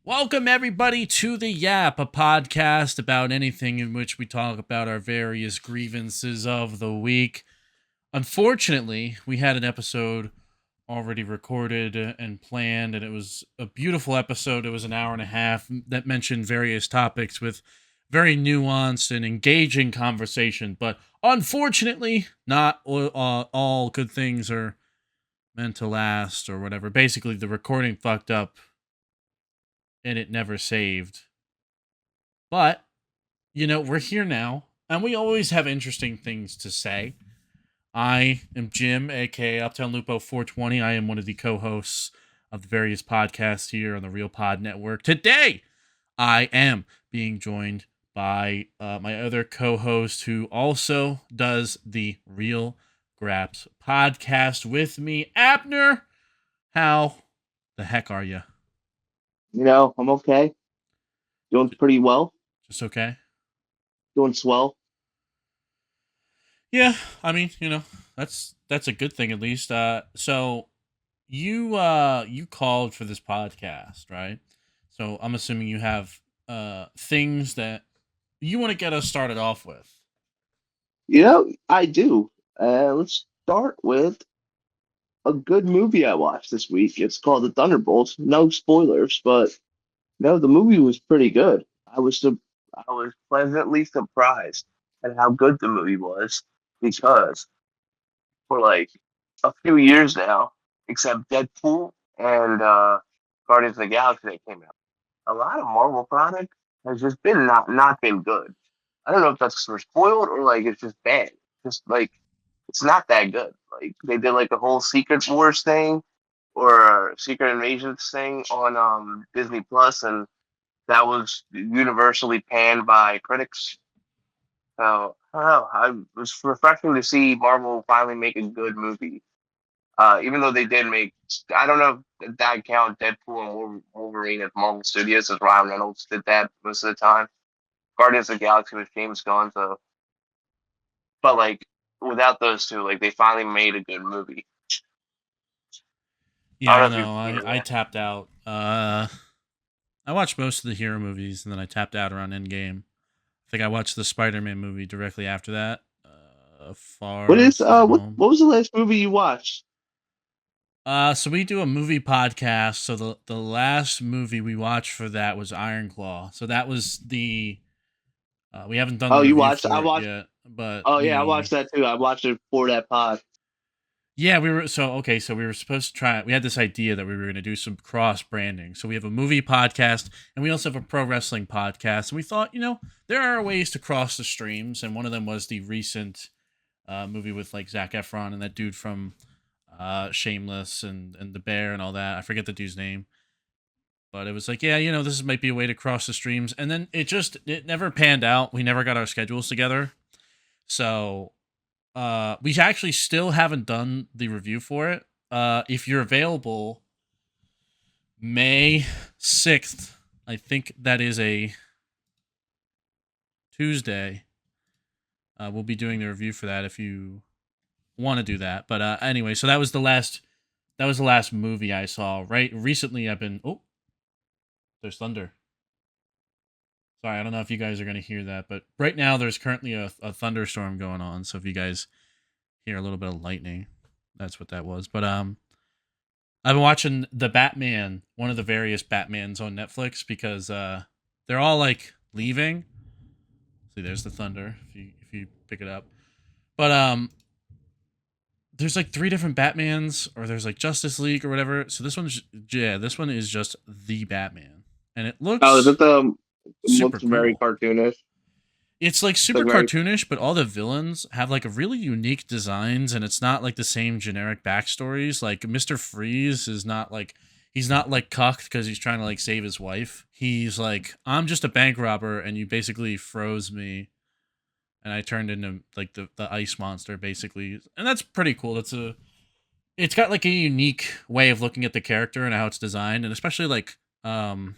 Welcome, everybody, to The Yap, a podcast about anything in which we talk about our various grievances of the week. Unfortunately, we had an episode already recorded and planned, and it was a beautiful episode. It was an hour and a half that mentioned various topics with very nuanced and engaging conversation. But unfortunately, not all good things are meant to last or whatever. Basically, the recording fucked up and it never saved. But, we're here now, and we always have interesting things to say. I am Jim, aka Uptown Lupo 420. I am one of the co-hosts of the various podcasts here on the Real Pod Network. Today, I am being joined by my other co-host who also does the Real Graps podcast with me, Abner. How the heck are you? I'm okay. Doing pretty well. Just okay? Doing swell. Yeah, I mean, that's a good thing at least. So you called for this podcast, right? So I'm assuming you have things that you want to get us started off with. I do. Let's start with a good movie I watched this week. It's called The Thunderbolts. No spoilers, but no, the movie was pretty good. I was pleasantly surprised at how good the movie was because for like a few years now, except Deadpool and Guardians of the Galaxy that came out, a lot of Marvel product has just been not been good. I don't know if that's because we're spoiled or like it's just bad. Just like it's not that good. Like they did like a whole Secret Wars thing or Secret Invasions thing on Disney Plus, and that was universally panned by critics. So I don't know. It was refreshing to see Marvel finally make a good movie. Even though they did make, I don't know if that count Deadpool and Wolverine at Marvel Studios, as Ryan Reynolds did that most of the time. Guardians of the Galaxy was James Gunn, so but like without those two, like they finally made a good movie. Yeah, I I don't know if know. you've seen I it. tapped out. I watched most of the hero movies and then I tapped out around Endgame. I think I watched the Spider-Man movie directly after that. Far From Home. What was the last movie you watched? So we do a movie podcast. So the last movie we watched for that was Iron Claw. So that was the we haven't done Oh, the you review watched? I for it watched. yet, but Oh yeah, I the watched that too. I watched it for that pod. yeah, we were so okay. So we were supposed to try. We had this idea that we were going to do some cross branding. So we have a movie podcast, and we also have a pro wrestling podcast. And we thought, there are ways to cross the streams, and one of them was the recent movie with like Zac Efron and that dude from Shameless and the Bear and all that. I forget the dude's name, but it was like, yeah, this might be a way to cross the streams. And then it never panned out. We never got our schedules together, so we actually still haven't done the review for it. If you're available May 6th, I think that is a Tuesday. We'll be doing the review for that if you want to do that. But anyway, so that was the last movie I saw. Right recently I've been there's thunder. Sorry, I don't know if you guys are going to hear that, but right now there's currently a thunderstorm going on. So if you guys hear a little bit of lightning, that's what that was. But I've been watching the Batman, one of the various Batmans on Netflix because they're all like leaving. See, there's the thunder if you pick it up. But there's like 3 different Batmans, or there's like Justice League or whatever. So this one is just the Batman, and it Oh, is looks it the? It super looks very cool. cartoonish. It's like It's super like very. cartoonish, but all the villains have like a really unique designs, and it's not like the same generic backstories. Like Mr. Freeze is not like he's not like cucked because he's trying to like save his wife. He's like, I'm just a bank robber, and you basically froze me, and I turned into like the ice monster basically, and that's pretty cool. It's got like a unique way of looking at the character and how it's designed, and especially like I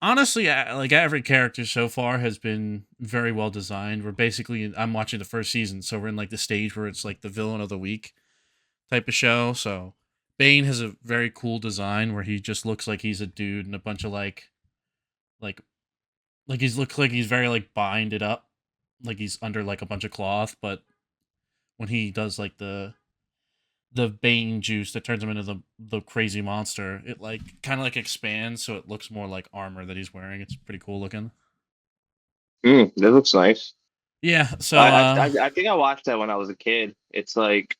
honestly, like every character so far has been very well designed. I'm watching the first season, so we're in like the stage where it's like the villain of the week type of show. So Bane has a very cool design where he just looks like he's a dude in a bunch of like he's looks like he's very like binded up, like he's under like a bunch of cloth. But when he does like the Bane juice that turns him into the crazy monster, it like kind of like expands, so it looks more like armor that he's wearing. It's pretty cool looking. That looks nice. Yeah. So I think I watched that when I was a kid. It's like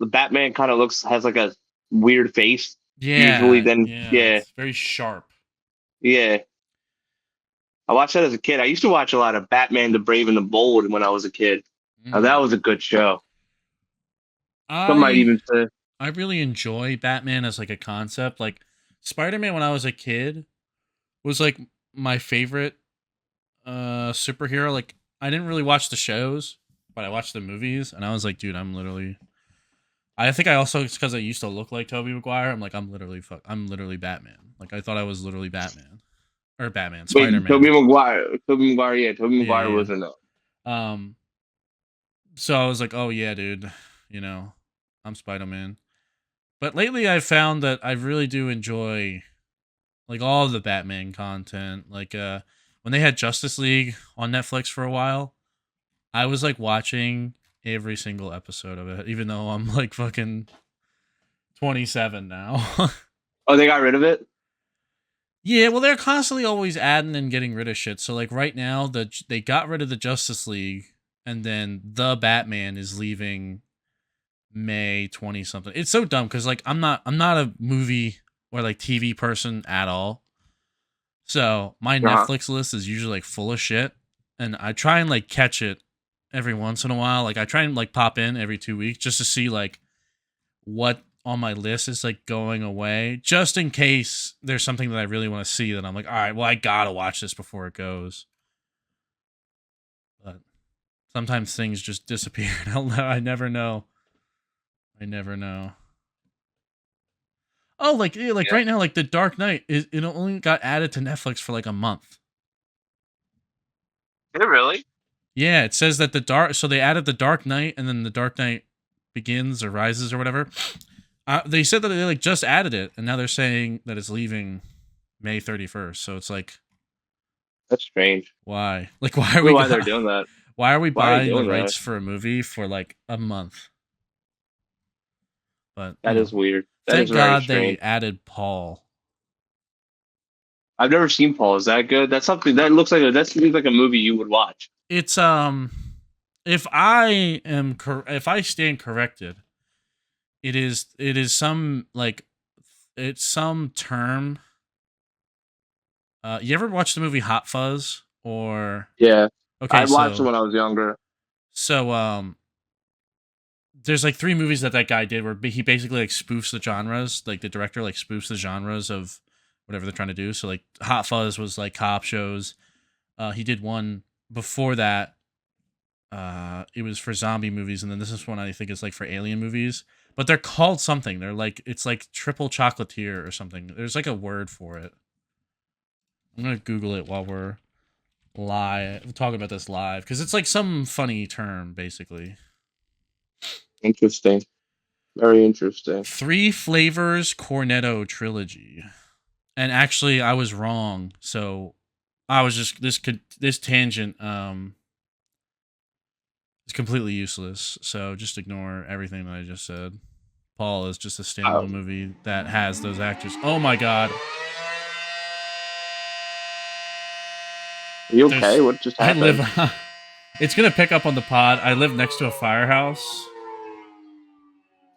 the Batman kind of has like a weird face usually. Then yeah, yeah, it's very sharp. yeah. I watched that as a kid. I used to watch a lot of Batman the Brave and the Bold when I was a kid. Now, that Mm. was a good show. Some might I even say, I really enjoy Batman as like a concept. Like Spider-Man when I was a kid was like my favorite superhero. Like I didn't really watch the shows, but I watched the movies and I was like, dude, I'm literally I think I also it's because I used to look like Tobey Maguire. I'm like, I'm literally Batman. Like I thought I was literally Batman. Or Batman, wait, Spider-Man. Tobey Maguire, yeah, Tobey Yeah, Maguire yeah, wasn't. yeah. So I was like, oh yeah, dude, you know, I'm Spider-Man. But lately I've found that I really do enjoy like all the Batman content. Like when they had Justice League on Netflix for a while, I was like watching every single episode of it, even though I'm like fucking 27 now. Oh, they got rid of it. Yeah, well, they're constantly always adding and getting rid of shit. So like right now, they got rid of the Justice League, and then the Batman is leaving May 20 something. It's so dumb because like I'm not a movie or like TV person at all. So my Uh-huh. Netflix list is usually like full of shit, and I try and like catch it every once in a while. Like I try and like pop in every 2 weeks just to see like what on my list is like going away, just in case there's something that I really want to see that I'm like, all right, well I gotta watch this before it goes. But sometimes things just disappear. I never know. I never know. Oh, like yeah, like Yeah. right now, like the Dark Knight it only got added to Netflix for like a month. Did it really? Yeah, it says that so they added the Dark Knight and then the Dark Knight Begins or Rises or whatever. They said that they like just added it and now they're saying that it's leaving May 31st. So it's like, That's strange. why? Like, I don't know why they're doing that. why are we Why are they buying the doing that? rights for a movie for like a month? But That is weird. That thank is very God they strange. added Paul. I've never seen Paul. Is that good? That's something that looks like that seems like a movie you would watch. It's if I stand corrected, it is some like it's some term. You ever watch the movie Hot Fuzz or Yeah, okay, I watched it so when I was younger. so there's like three movies that guy did where he basically like spoofs the genres, like the director like spoofs the genres of whatever they're trying to do. So like Hot Fuzz was like cop shows. He did one before that. It was for zombie movies, and then this is one I think is like for alien movies. But they're called something. They're like it's like triple chocolatier or something. There's like a word for it. I'm gonna Google it while we're talking about this live because it's like some funny term basically. Interesting. Very interesting. Three Flavors Cornetto Trilogy. And actually I was wrong. So I was just this tangent is completely useless. So just ignore everything that I just said. Paul is just a Oh, standalone movie that has those actors. Oh my god. are you There's okay? What just I live happened? it's gonna pick up on the pod. I live next to a firehouse.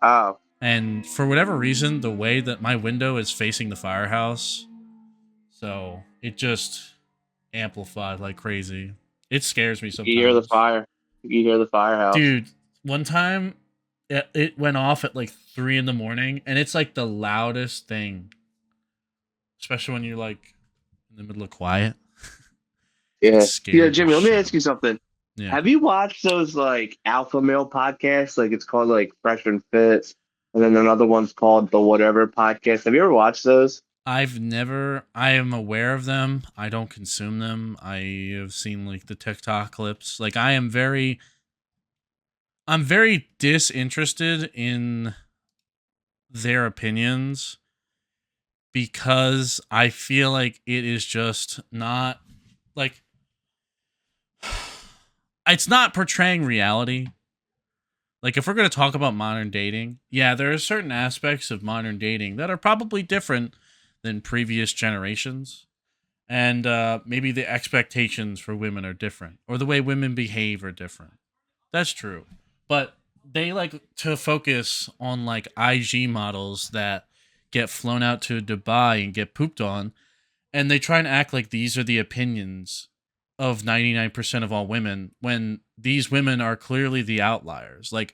Oh, And for whatever reason, the way that my window is facing the firehouse, so it just amplified like crazy. It scares me you hear the sometimes. fire. You hear the firehouse. Dude, one time it went off at like 3 in the morning, and it's like the loudest thing, especially when you're like in the middle of quiet. It Yeah. Yeah, scared the Jimmy, let me shit out ask of you me. something. Yeah. Have you watched those like alpha male podcasts? Like it's called like Fresh and Fit, and then another one's called the Whatever Podcast. Have you ever watched those? I am aware of them. I don't consume them. I have seen like the TikTok clips. Like I'm very disinterested in their opinions because I feel like it is just not like it's not portraying reality. Like if we're going to talk about modern dating, yeah, there are certain aspects of modern dating that are probably different than previous generations. And maybe the expectations for women are different or the way women behave are different. That's true. But they like to focus on like IG models that get flown out to Dubai and get pooped on, and they try and act like these are the opinions of 99% of all women when these women are clearly the outliers. Like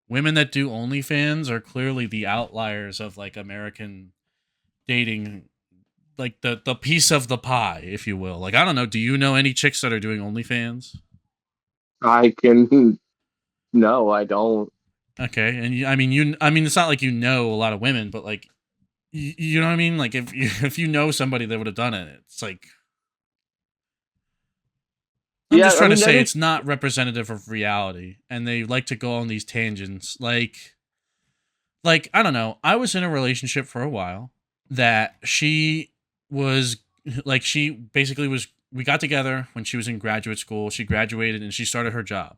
women that do OnlyFans are clearly the outliers of like American dating, like the piece of the pie, if you will. Like I don't know, do you know any chicks that are doing OnlyFans? I can no, I don't. Okay, and I mean, it's not like you know a lot of women, but like, you know what I mean. Like, if you, if you know somebody that would have done it, it's like I'm Yeah, just I trying to mean that say is it's not representative of reality, and they like to go on these tangents. Like I don't know. I was in a relationship for a while that she was like she basically was. We got together when she was in graduate school. She graduated and she started her job.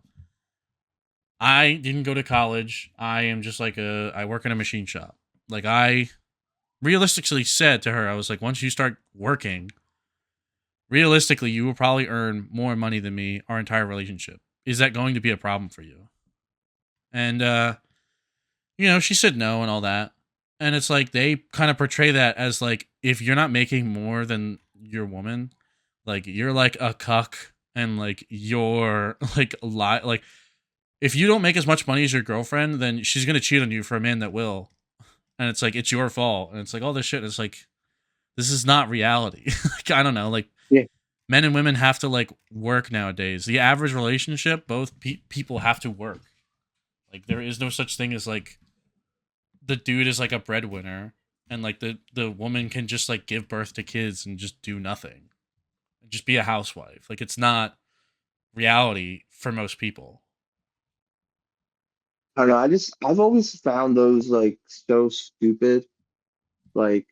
I didn't go to college. I am just like I work in a machine shop. Like I realistically said to her, I was like, once you start working, realistically, you will probably earn more money than me our entire relationship. Is that going to be a problem for you? And she said no and all that. And it's like they kind of portray that as like if you're not making more than your woman, like you're like a cuck and like you're like a lot like if you don't make as much money as your girlfriend, then she's gonna cheat on you for a man that will. And it's like it's your fault. And it's like all this shit. It's like this is not reality. Like I don't know. Like yeah. men and women have to like work nowadays. The average relationship, both people have to work. Like there is no such thing as like the dude is like a breadwinner, and like the woman can just like give birth to kids and just do nothing, just be a housewife. Like it's not reality for most people. I don't know. I've always found those like so stupid. Like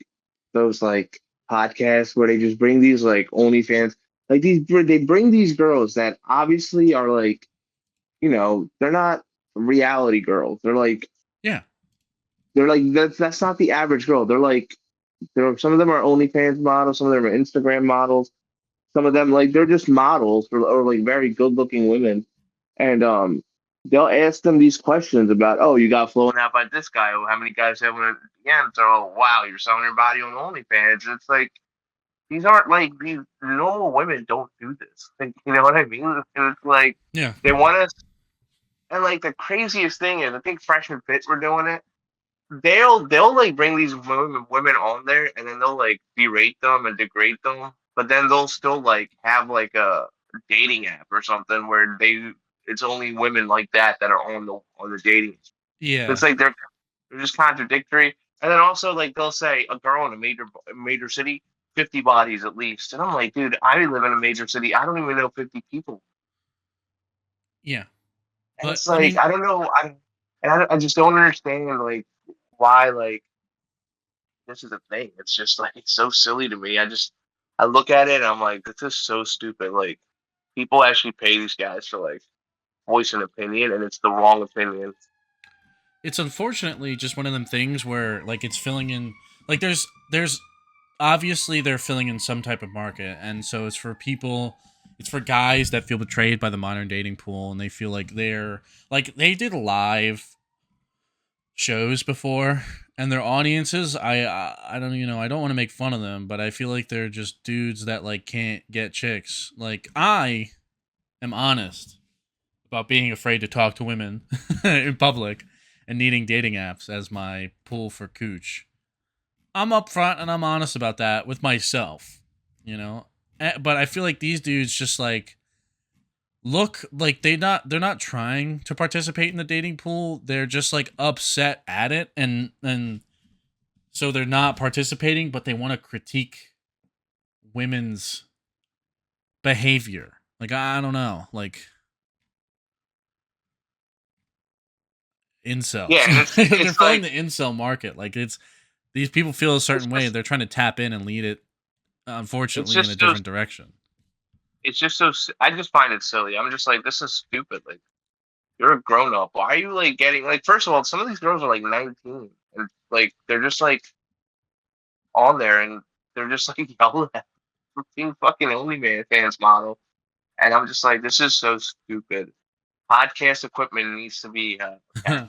those like podcasts where they just bring these like OnlyFans, like they bring these girls that obviously are like, they're not reality girls. Yeah, They're like that's not the average girl. Some of them are OnlyFans models, some of them are Instagram models, some of them like they're just models or like very good looking women, and they'll ask them these questions about, oh, you got flown out by this guy. Oh, how many guys have one at the end? So, oh wow, you're selling your body on OnlyFans. It's like these aren't like these normal women don't do this. Like, you know what I mean? It's like yeah, they want us, and like the craziest thing is, I think Freshman Fits were doing it. They'll like bring these women on there, and then they'll like berate them and degrade them, but then they'll still like have like a dating app or something where it's only women like that are on the dating. It's yeah. like they're just contradictory. And then also like they'll say a girl in a major city, 50 bodies at least, and I'm like, dude, I live in a major city. I don't even know 50 people, Yeah. and But it's I like mean, I don't know. I just don't understand like why like this is a thing. It's just like it's so silly to me. I look at it and I'm like, this is so stupid. Like people actually pay these guys to like voice an opinion, and it's the wrong opinion. it's unfortunately just one of them things where like it's filling in like there's obviously they're filling in some type of market, and so it's for guys that feel betrayed by the modern dating pool, and they feel like they're like they did live shows before, and their audiences I don't I don't want to make fun of them, but I feel like they're just dudes that like can't get chicks. Like I am honest about being afraid to talk to women in public and needing dating apps as my pool for cooch. I'm upfront and I'm honest about that with myself, you know. But I feel like these dudes just like look like they're not trying to participate in the dating pool. They're just like upset at it, and so they're not participating, but they want to critique women's behavior. Like I don't know, like incels. Yeah, and They're it's filling like the incel market. Like it's these people feel a it's certain way. just They're trying to tap in and lead it, it's unfortunately, in a just so different direction. I just find it silly. I'm just like, this is stupid. Like, you're a grown up. Why are you like getting like? First of all, some of these girls are like 19, and like they're just like on there, and they're just like yelling at being fucking OnlyFans model, and I'm just like, this is so stupid. Podcast equipment needs to be okay.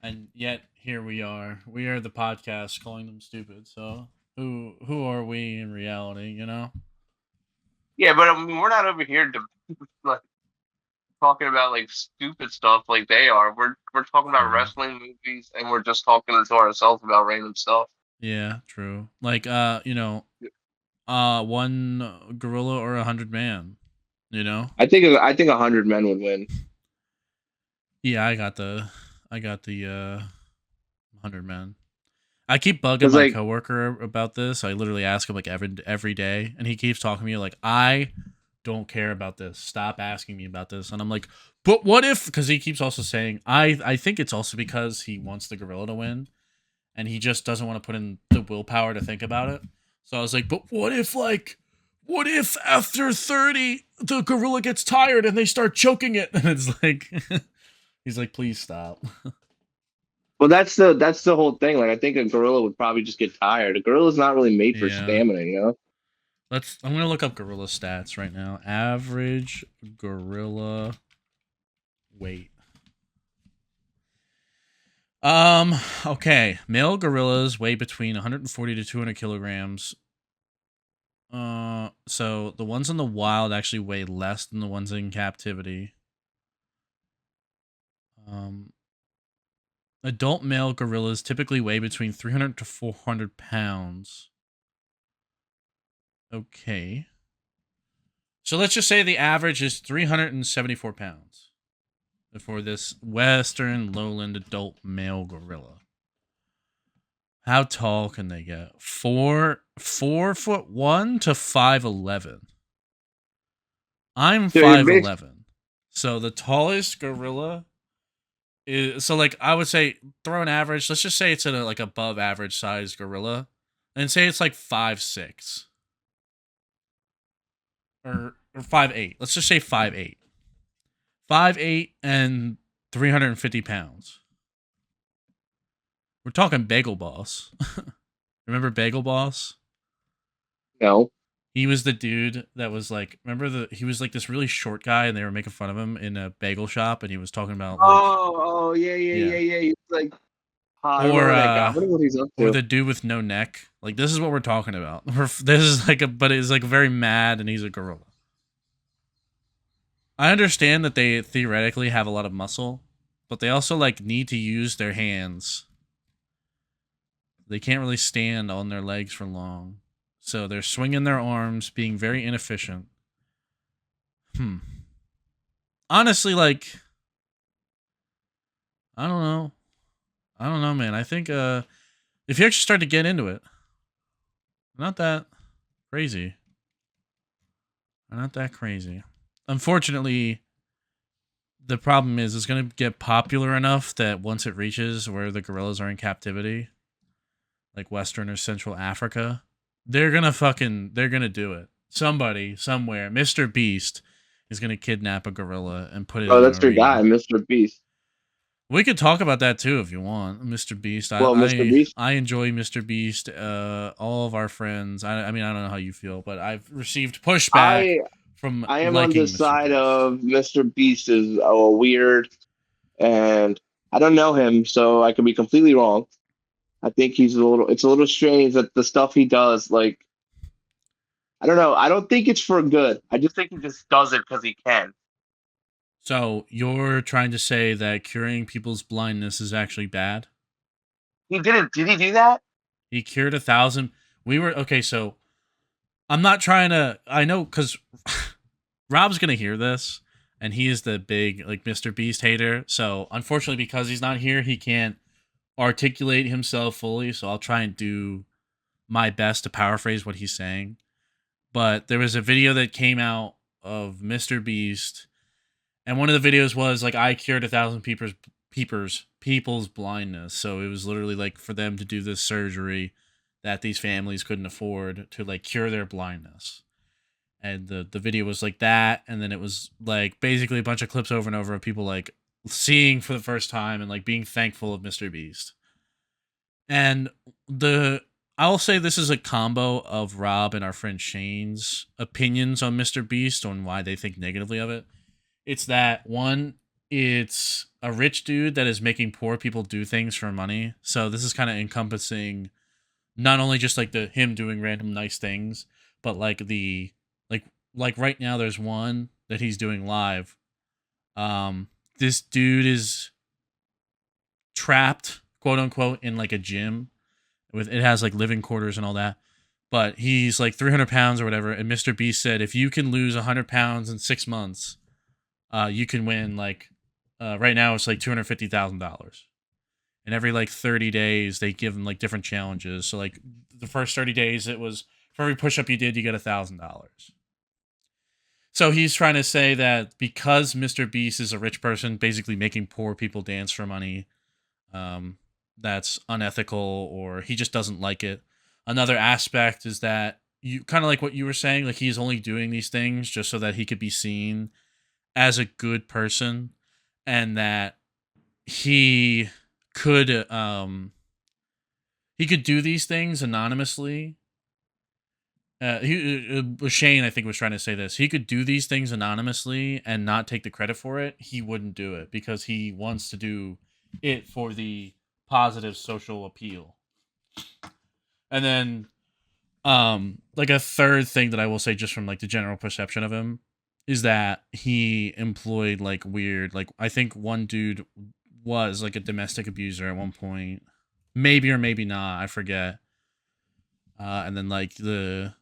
And yet here we are. We are the podcast calling them stupid. So who are we in reality? You know? Yeah, but I mean, we're not over here like talking about like stupid stuff like they are. We're talking about True. wrestling movies, and we're just talking to ourselves about random stuff. Yeah, true. Like one gorilla or 100 man. You know? I think 100 men would win. Yeah, I got the 100 men. I keep bugging Because my like coworker about this. I literally ask him like every day, and he keeps talking to me like, I don't care about this. Stop asking me about this. And I'm like, but what if? Because he keeps also saying, I think it's also because he wants the gorilla to win, and he just doesn't want to put in the willpower to think about it. So I was like, but what if after 30 the gorilla gets tired and they start choking it? And it's like, he's like, please stop. well, that's the whole thing. Like I think a gorilla would probably just get tired. A gorilla's not really made for Yeah. stamina, you know. I'm gonna look up gorilla stats right now. Average gorilla weight. Okay. Male gorillas weigh between 140 to 200 kilograms. So the ones in the wild actually weigh less than the ones in captivity. Adult male gorillas typically weigh between 300 to 400 pounds. Okay. So let's just say the average is 374 pounds for this western lowland adult male gorilla. How tall can they get? 4'1" to 5'11". I'm So you're bas- 5'11". So the tallest gorilla is, so like I would say throw an average. Let's just say it's in a like above average size gorilla, and say it's like 5'6" or 5'8". Let's just say 5'8". 5'8" and 350 pounds. We're talking Bagel Boss. Remember Bagel Boss? no. He was the dude that was like, he was like this really short guy, and they were making fun of him in a bagel shop, and he was talking about like, Oh, yeah, yeah, yeah, yeah, yeah. He's like, I or remember that guy. I wonder what he's up to. the dude with no neck. Like this is what we're talking about. This is like but it's like very mad, and he's a gorilla. I understand that they theoretically have a lot of muscle, but they also like need to use their hands. They can't really stand on their legs for long. So they're swinging their arms, being very inefficient. Honestly, like, I don't know. I don't know, man. I think if you actually start to get into it, not that crazy. Not that crazy. Unfortunately, the problem is it's going to get popular enough that once it reaches where the gorillas are in captivity, like Western or Central Africa, they're going to do it. Somebody, somewhere, Mr. Beast is going to kidnap a gorilla and put it Oh, in an that's your guy, arena. Mr. Beast. We could talk about that too if you want, Mr. Beast. Well, Mr. Beast. I enjoy Mr. Beast. All of our friends. I mean, I don't know how you feel, but I've received pushback I from I am on the liking Mr. side Beast. of Mr. Beast is weird, and I don't know him, so I could be completely wrong. I think it's a little strange that the stuff he does, like, I don't know. I don't think it's for good. I just think he just does it because he can. So you're trying to say that curing people's blindness is actually bad? He didn't. Did he do that? He cured 1,000. We were okay. So I'm not trying to. I know because Rob's gonna hear this, and he is the big like Mr. Beast hater. So unfortunately, because he's not here, he can't articulate himself fully. So I'll try and do my best to paraphrase what he's saying. But there was a video that came out of Mr. Beast, and one of the videos was like, I cured 1,000 people's blindness. So it was literally like for them to do this surgery that these families couldn't afford to like cure their blindness. And the video was like that, and then it was like basically a bunch of clips over and over of people like seeing for the first time and like being thankful of Mr. Beast. And I'll say this is a combo of Rob and our friend Shane's opinions on Mr. Beast on why they think negatively of it. It's that one, it's a rich dude that is making poor people do things for money. So this is kind of encompassing not only just like the him doing random nice things, but like the like right now there's one that he's doing live. This dude is trapped, quote unquote, in like a gym with it has like living quarters and all that. But he's like 300 pounds or whatever. And Mr. Beast said, if you can lose 100 pounds in 6 months, you can win like right now it's like $250,000. And every like 30 days they give him like different challenges. So like the first 30 days it was for every push up you did, you get $1,000. So he's trying to say that because Mr. Beast is a rich person, basically making poor people dance for money, that's unethical, or he just doesn't like it. Another aspect is that you kind of like what you were saying, like he's only doing these things just so that he could be seen as a good person, and that he could do these things anonymously. Shane, I think, was trying to say this. He could do these things anonymously and not take the credit for it. He wouldn't do it because he wants to do it for the positive social appeal. And then, like a third thing that I will say, just from like the general perception of him, is that he employed like weird, like I think one dude was like a domestic abuser at one point, maybe or maybe not, I forget. And then like the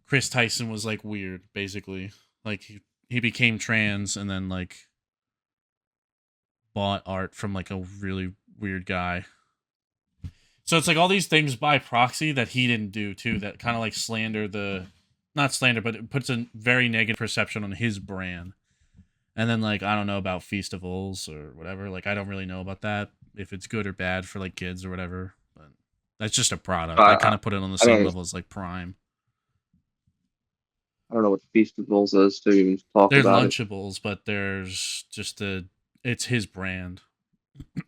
Chris Tyson was like weird, basically. Like he became trans and then like bought art from like a really weird guy. So it's like all these things by proxy that he didn't do too, that kind of like not slander, but it puts a very negative perception on his brand. And then like, I don't know about festivals or whatever. Like, I don't really know about that, if it's good or bad for like kids or whatever. But that's just a product. I kind of put it on the same level as like Prime. I don't know what festivals is to even talk They're about Lunchables, but there's just it's his brand.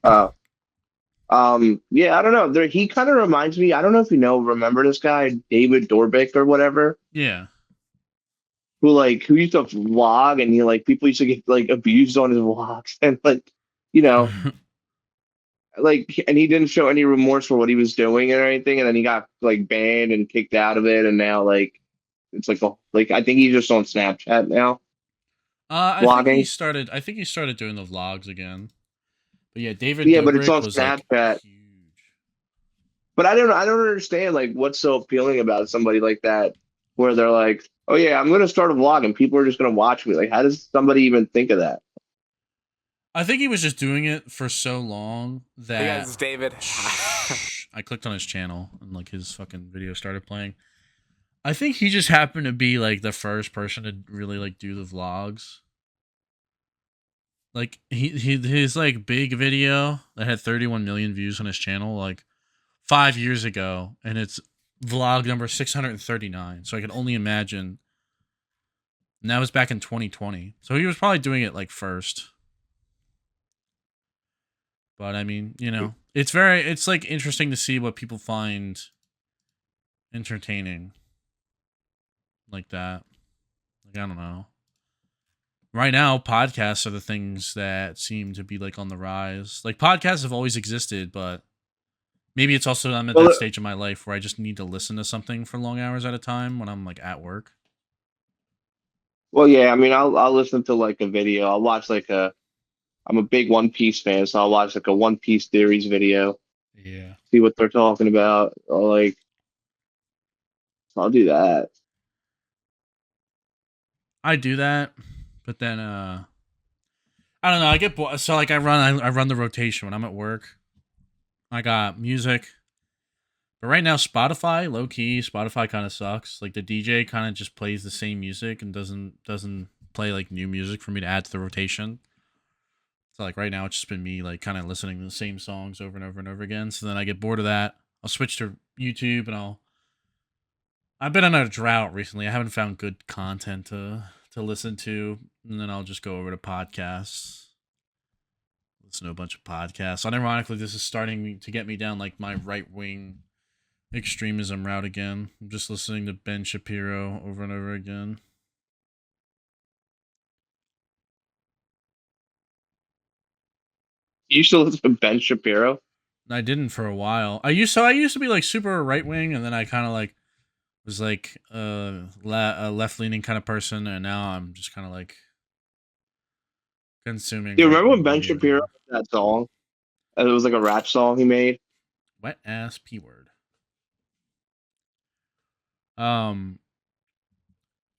Yeah, I don't know. He kind of reminds me. I don't know if remember this guy, David Dorbick or whatever, Yeah. who used to vlog, and people used to get like abused on his vlogs, and you know, and he didn't show any remorse for what he was doing or anything, and then he got like banned and kicked out of it, and now it's like I think he's just on Snapchat now. I think he started. Doing the vlogs again. But yeah, David. Yeah, Dobrik but it's on was Snapchat. like huge. But I don't understand like what's so appealing about somebody like that, where they're like, oh yeah, I'm gonna start a vlog and people are just gonna watch me. Like, how does somebody even think of that? I think he was just doing it for so long that. Hey guys, it's David. I clicked on his channel and like his fucking video started playing. I think he just happened to be like the first person to really like do the vlogs. Like his like big video that had 31 million views on his channel like 5 years ago, and it's vlog number 639. So I can only imagine. And that was back in 2020. So he was probably doing it like first. But I mean, it's like interesting to see what people find entertaining. Like that. Like, I don't know. Right now, podcasts are the things that seem to be like on the rise. Like, podcasts have always existed, but maybe it's also I'm at that stage of my life where I just need to listen to something for long hours at a time when I'm like at work. Well, yeah, I mean, I'll listen to like a video. I'll watch I'm a big One Piece fan, so I'll watch like a One Piece theories video. Yeah. See what they're talking about, or I'll do that. I do that, but then I don't know. I get bored. So like I run the rotation when I'm at work. I got music, but right now Spotify, low key, Spotify kind of sucks. Like the DJ kind of just plays the same music and doesn't play like new music for me to add to the rotation. So like right now it's just been me like kind of listening to the same songs over and over and over again. So then I get bored of that. I'll switch to YouTube and I've been on a drought recently. I haven't found good content to listen to, and then I'll just go over to podcasts. Listen to a bunch of podcasts. And ironically, this is starting to get me down like my right wing extremism route again. I'm just listening to Ben Shapiro over and over again. You used to listen to Ben Shapiro? I didn't for a while. I used to be like super right wing, and then I kind of like was like a left leaning kind of person, and now I'm just kind of like consuming You right remember when wing Ben media Shapiro again. had that song? It was like a rap song he made. Wet ass p word. Um,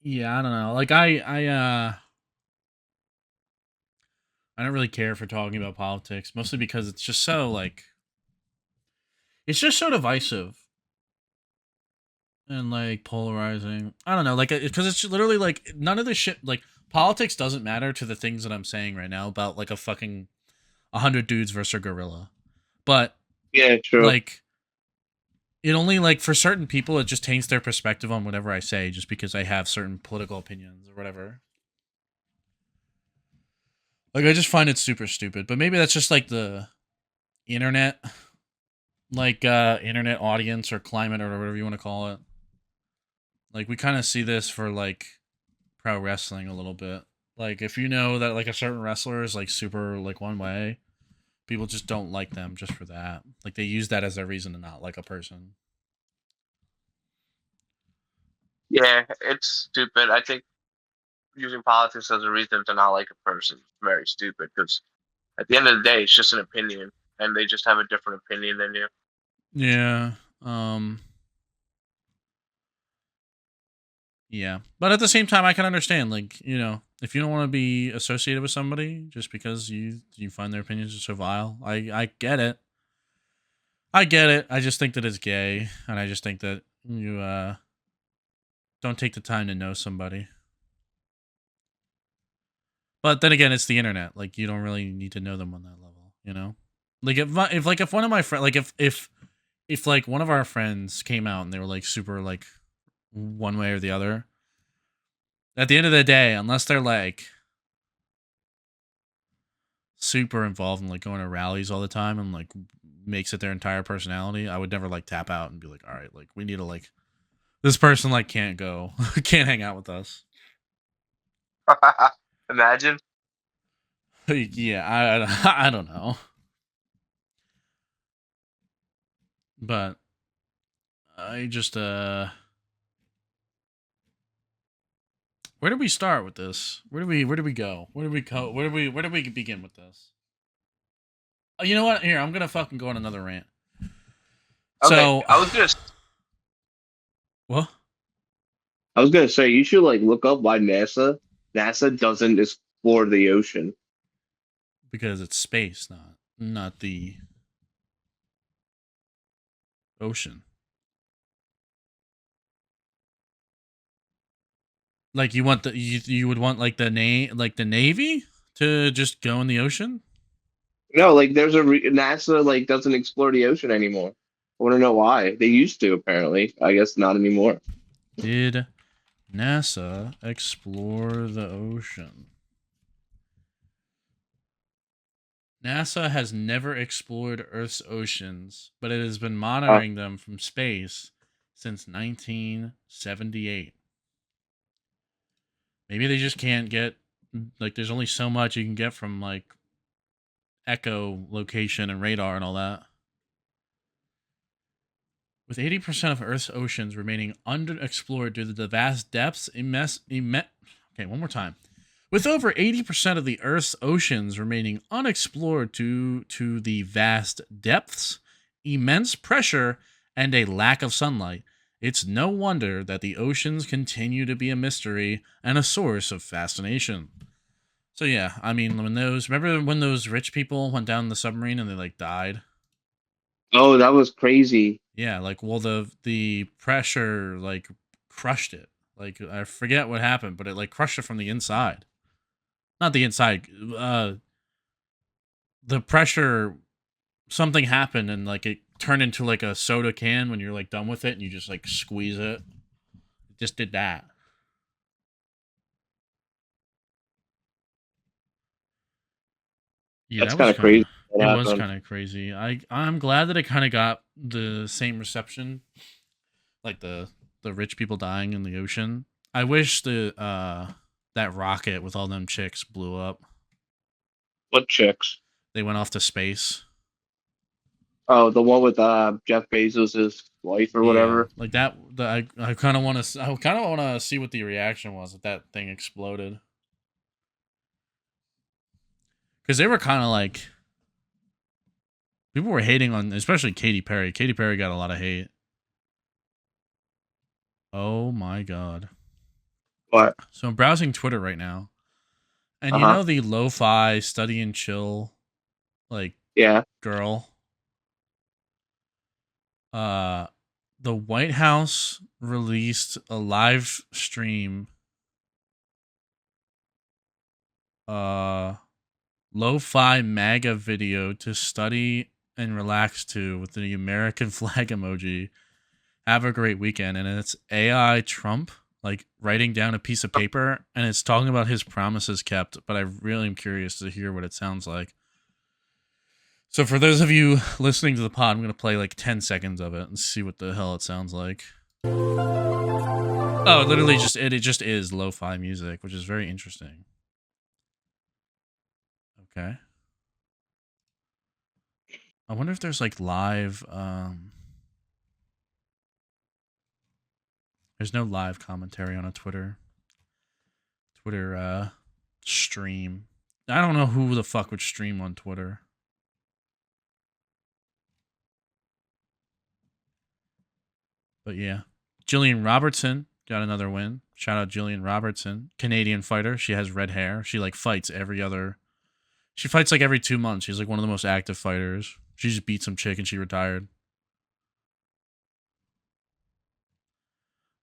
yeah, I don't know. Like I don't really care for talking about politics, mostly because it's just so like it's just so divisive and like polarizing. I don't know, like because it's literally like none of this shit like politics doesn't matter to the things that I'm saying right now about like a fucking 100 dudes versus a gorilla. But Yeah, true. like it only like for certain people it just taints their perspective on whatever I say just because I have certain political opinions or whatever. Like I just find it super stupid. But maybe that's just like the internet like internet audience or climate or whatever you want to call it. Like we kind of see this for like pro wrestling a little bit. Like if you know that like a certain wrestler is like super like one way, people just don't like them just for that. Like they use that as their reason to not like a person. Yeah, it's stupid. I think using politics as a reason to not like a person is very stupid because at the end of the day, it's just an opinion, and they just have a different opinion than you. Yeah. Um yeah. But at the same time I can understand like, you know, if you don't want to be associated with somebody just because you find their opinions are so vile. I get it. I get it. I just think that it's gay and I just think that you don't take the time to know somebody. But then again, it's the internet. Like you don't really need to know them on that level, you know. Like if one of my friends, like if like one of our friends came out and they were like super like one way or the other, at the end of the day, unless they're like super involved in like going to rallies all the time and like makes it their entire personality, I would never like tap out and be like, all right, like we need to like this person like can't go, can't hang out with us. Imagine. Yeah, I don't know, but I just where do we start with this? Where do we go? Where do we begin with this? Oh, you know what? Here, I'm gonna fucking go on another rant. Okay, So, what? I was gonna say you should like look up why NASA doesn't explore the ocean. Because it's space, not the ocean. Like you would want like the navy to just go in the ocean. No, like there's NASA like doesn't explore the ocean anymore. I want to know why. They used to apparently. I guess not anymore. Did NASA explore the ocean? NASA has never explored Earth's oceans, but it has been Uh, monitoring them from space since 1978. Maybe they just can't get like there's only so much you can get from like echolocation and radar and all that. With 80% of Earth's oceans remaining underexplored due to the vast depths, okay, one more time. With over 80% of the Earth's oceans remaining unexplored due to the vast depths, immense pressure, and a lack of sunlight, it's no wonder that the oceans continue to be a mystery and a source of fascination. So yeah, I mean, remember when those rich people went down in the submarine and they like died? oh, that was crazy. Yeah, like well the pressure like crushed it. Like I forget what happened, but it like crushed it from the inside. Not the inside. the pressure, something happened and like it turned into like a soda can when you're like done with it and you just like squeeze it. It just did that. Yeah, That's that kind was of crazy. it What was happened? kind of crazy. I'm glad that it kind of got the same reception, like the rich people dying in the ocean. I wish the that rocket with all them chicks blew up. What chicks? They went off to space. Oh, the one with Jeff Bezos' wife or Yeah, whatever. like that. I kind of want to. I kind of want to see what the reaction was if that thing exploded. Because they were kind of like people were hating on, especially Katy Perry. Katy Perry got a lot of hate. Oh my god. What? So I'm browsing Twitter right now, and Uh you huh. know the lo-fi study and chill like Yeah. girl. Uh, the White House released a live stream. Uh, lo-fi MAGA video to study and relax to with the American flag emoji. Have a great weekend, and it's AI Trump like writing down a piece of paper, and it's talking about his promises kept. But I really am curious to hear what it sounds like. So for those of you listening to the pod, I'm gonna play like 10 seconds of it and see what the hell it sounds like. Oh, it just is lo-fi music, which is very interesting. Okay. I wonder if there's like live there's no live commentary on a Twitter stream. I don't know who the fuck would stream on Twitter. But yeah. Jillian Robertson got another win. Shout out Jillian Robertson, Canadian fighter. She has red hair. She like fights she fights like every 2 months. She's like one of the most active fighters. She just beat some chick and she retired.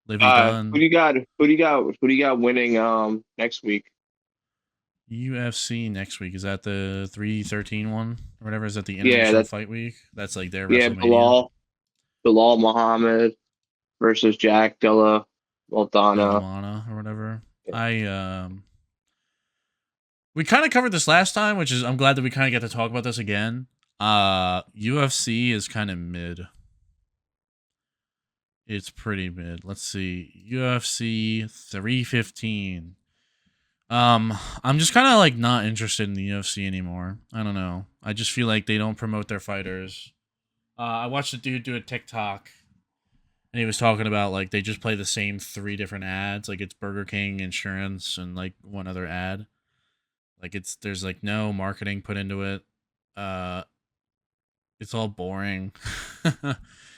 Livy Who Dunn, do you got? Who do you got? Who do you got winning next week? UFC next week. Is that the 313 one or whatever? Is that the Yeah, International that's Fight Week? That's like their yeah, WrestleMania. Bilal Muhammad versus Jack Della Montana. Delamana or whatever. I we kind of covered this last time, which is I'm glad that we kind of get to talk about this again. UFC is kind of mid. It's pretty mid. Let's see. UFC 315. I'm just kind of like not interested in the UFC anymore. I don't know. I just feel like they don't promote their fighters. I watched a dude do a TikTok and he was talking about like they just play the same three different ads. Like it's Burger King, insurance, and like one other ad. Like there's like no marketing put into it. Uh it's all boring.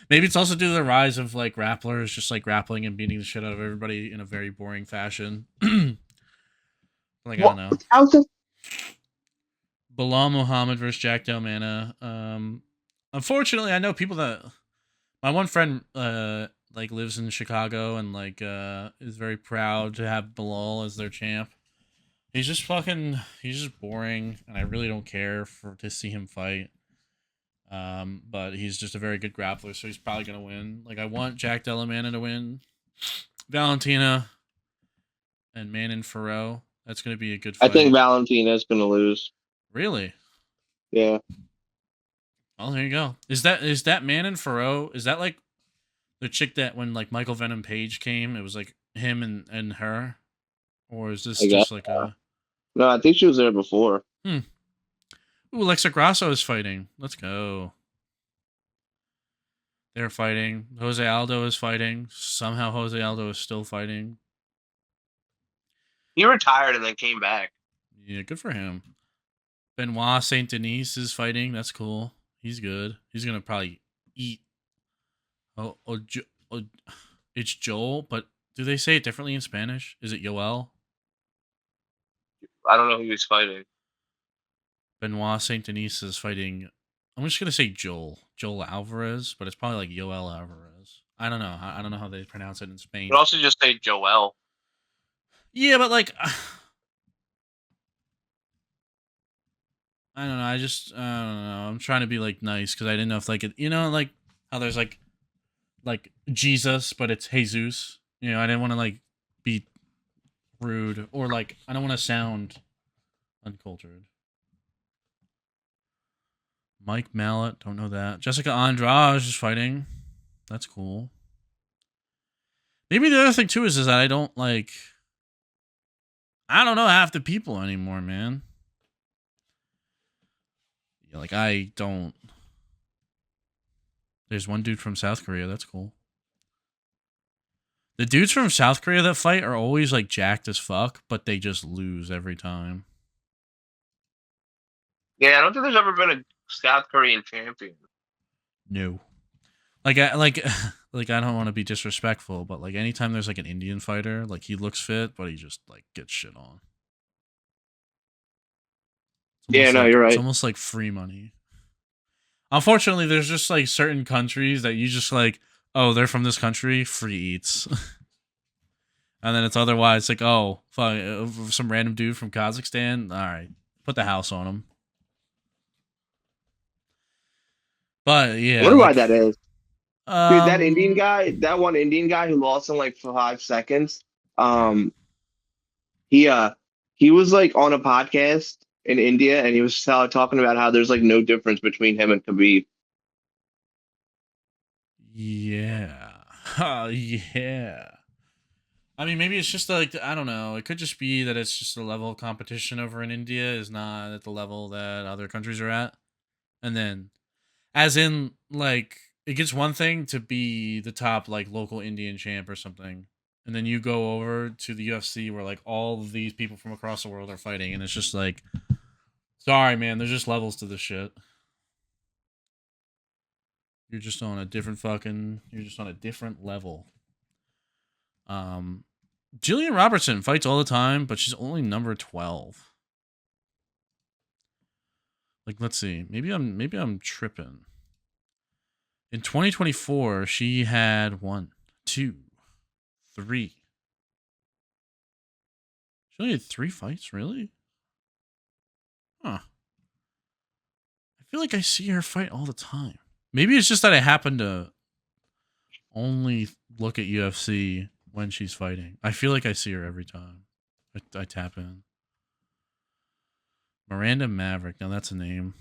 Maybe it's also due to the rise of like grapplers just like grappling and beating the shit out of everybody in a very boring fashion. Like I don't What? know. How's it? Bilal Muhammad versus Jack Del Mana. Unfortunately, I know people that my one friend like lives in Chicago and like is very proud to have Bilal as their champ. He's just boring and I really don't care for to see him fight. But he's just a very good grappler, so he's probably gonna win. Like I want Jack Della Mana to win. Valentina and Manon Farrow. That's gonna be a good I think fight. Valentina's gonna lose. Really? Yeah, Oh, there you go. Is that Manon Farrow? Is that like the chick that when like Michael Venom Page came, it was like him and her, or is this I guess. just like a No, I think she was there before. hmm? Ooh, Alexa Grasso is fighting. Let's go. They're fighting. Jose Aldo is fighting. Somehow Jose Aldo is still fighting. He retired and then came back. Yeah, good for him. Benoit Saint Denis is fighting. That's cool. He's good. He's gonna probably eat. Oh, it's Joel, but do they say it differently in Spanish? Is it Yoel? I don't know who he's fighting. Benoit Saint Denis is fighting. I'm just gonna say Joel Alvarez, but it's probably like Yoel Alvarez. I don't know. I don't know how they pronounce it in You could Spain. also just say Joel. Yeah, but like, I don't know. I don't know. I'm trying to be like nice because I didn't know if like like how there's like Jesus, but it's Jesus. I didn't want to like be rude or like I don't want to sound uncultured. Mike Mallet, don't know that. Jessica Andrade is fighting. That's cool. Maybe the other thing too is that I don't like. I don't know half the people anymore, man. Yeah, like I don't. There's one dude from South Korea. That's cool. The dudes from South Korea that fight are always like jacked as fuck, but they just lose every time. Yeah, I don't think there's ever been a South Korean champion. No. Like I like like I don't want to be disrespectful, but like anytime there's like an Indian fighter, like he looks fit, but he just like gets shit on. Yeah, no, you're It's right. almost like free money. Unfortunately, there's just like certain countries that you just like, oh, they're from this country, free eats. And then it's otherwise like, oh, fuck, some random dude from Kazakhstan. All right, put the house on him. But I yeah, wonder why like, that is. Dude, that Indian um, guy, that one Indian guy who lost in like 5 seconds, um, he uh he was like on a podcast in India and he was talking about how there's like no difference between him and Khabib. yeah, yeah. I mean, maybe it's just like I don't know. It could just be that it's just the level of competition over in India is not at the level that other countries are at, and then as in like it gets one thing to be the top like local Indian champ or something, and then you go over to the UFC where like all of these people from across the world are fighting, and it's just like, sorry, man, there's just levels to this shit. You're just on a different fucking. You're just on a different level. Um, Jillian Robertson fights all the time, but she's only number 12. Like, let's see. Maybe I'm tripping. In 2024, she had one, two, three. She only had 3 fights, really? Huh. I feel like I see her fight all the time. Maybe it's just that I happen to only look at UFC when she's fighting. I feel like I see her every time. I tap in. Miranda Maverick. Now that's a name.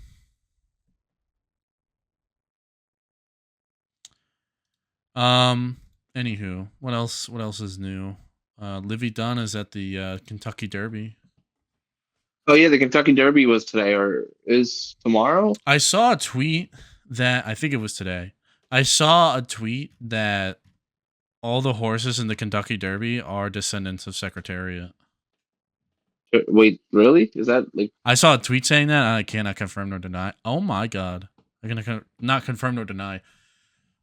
Um. Anywho, what else? What else is new? Livy Dunn is at the Kentucky Derby. Oh yeah, the Kentucky Derby was today or is tomorrow? I saw a tweet that I think it was today. I saw a tweet that all the horses in the Kentucky Derby are descendants of Secretariat. Wait, really? Is that like I saw a tweet saying that. And I cannot confirm nor deny. Oh my god! I cannot not confirm nor deny.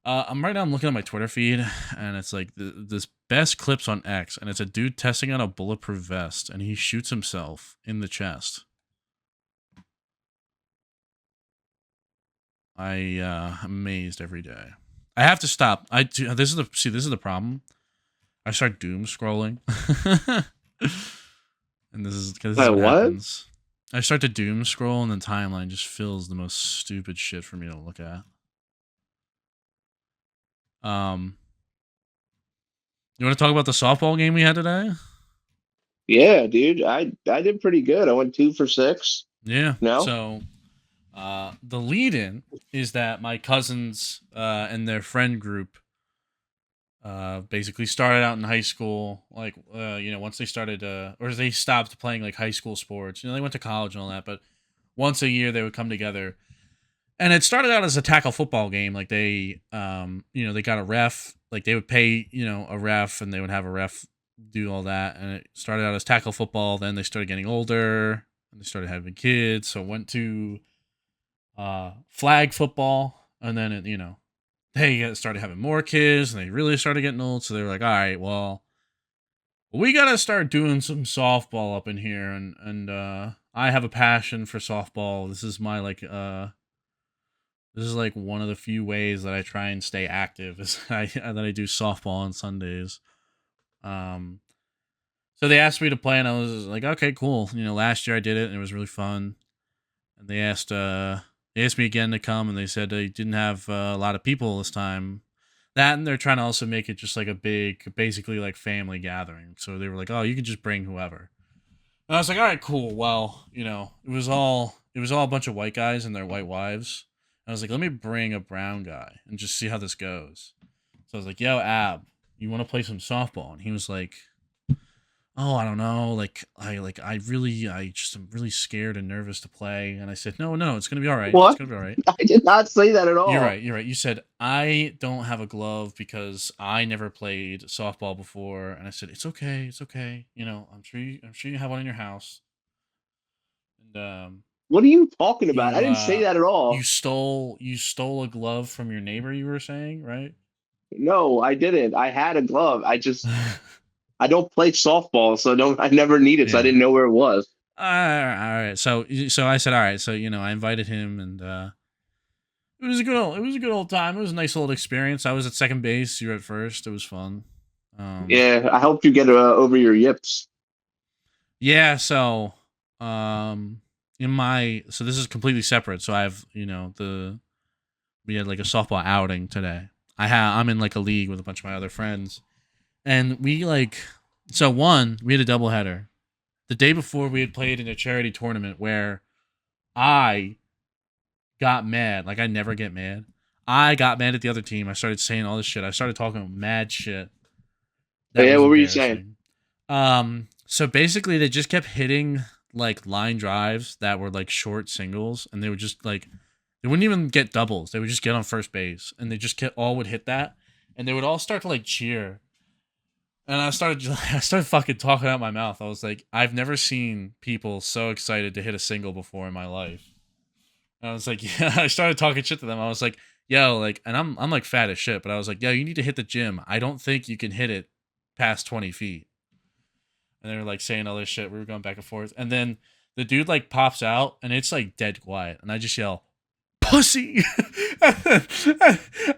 I'm right now. I'm looking at my Twitter feed, and it's like this best clips on X, and it's a dude testing out a bulletproof vest, and he shoots himself in the chest. I'm amazed every day. I have to stop. This is the problem. I start doom scrolling, and this is what what? happens. I start to doom scroll, and the timeline just fills the most stupid shit for me to look at. Um, you want to talk about the softball game we had today? Yeah, dude. I did pretty good. I went 2 for 6. Yeah. No? So, the lead-in is that my cousins and their friend group basically started out in high school, like once they started or they stopped playing like high school sports. They went to college and all that, but once a year they would come together. And it started out as a tackle football game. Like they they got a ref, like they would pay, a ref and they would have a ref do all that. And it started out as tackle football, then they started getting older and they started having kids, so it went to flag football, and then they started having more kids, and they really started getting old. So they were like, all right, well, we gotta start doing some softball up in here, and I have a passion for softball. This is my this is like one of the few ways that I try and stay active is that I do softball on Sundays. Um, so they asked me to play, and I was like, okay, cool. Last year I did it, and it was really fun. and they asked me again to come, and they said they didn't have a lot of people this time. That, and they're trying to also make it just like a big, basically like family gathering. So they were like, "Oh, you can just bring whoever." And I was like, "All right, cool." Well, it was all a bunch of white guys and their white wives. I was like, "Let me bring a brown guy and just see how this goes." So I was like, "Yo, Ab, you want to play some softball?" And he was like, "Oh, I don't know. I'm really scared and nervous to play." And I said, "No, no, it's gonna be all right. It's What? gonna be all right." I did not say that at You're all. right. You're right. You said I don't have a glove because I never played softball before, and I said it's okay. It's okay. I'm sure you have one in your house. And What are you talking about? I you didn't say that at you all. stole a glove from your neighbor. You were saying, right? No, I didn't. I had a glove. I don't play softball, so I never need it, so I Yeah. didn't know where it was. All right. So I said, all right. So I invited him, and it was a good old time. It was a nice old experience. I was at second base. You were at first. It was fun. Um, Yeah, I helped you get over your yips. yeah. Um, so this is completely separate. So I have we had like a softball outing today. I'm in like a league with a bunch of my other friends, and we had a doubleheader. The day before, we had played in a charity tournament where I got mad. Like, I never get mad. I got mad at the other team. I started saying all this shit. I started talking mad shit. But That yeah, was what were you saying? embarrassing. So basically, they just kept hitting like line drives that were like short singles, and they would just like they wouldn't even get doubles. They would just get on first base, and they just all would hit that, and they would all start to like cheer. And I started fucking talking out my mouth. I was like, I've never seen people so excited to hit a single before in my life. And I was like, yeah, I started talking shit to them. I was like, yo, like, and I'm like fat as shit, but I was like, yo, you need to hit the gym. I don't think you can hit it past 20 feet. And they were like saying all this shit. We were going back and forth. And then the dude like pops out and it's like dead quiet. And I just yell, pussy.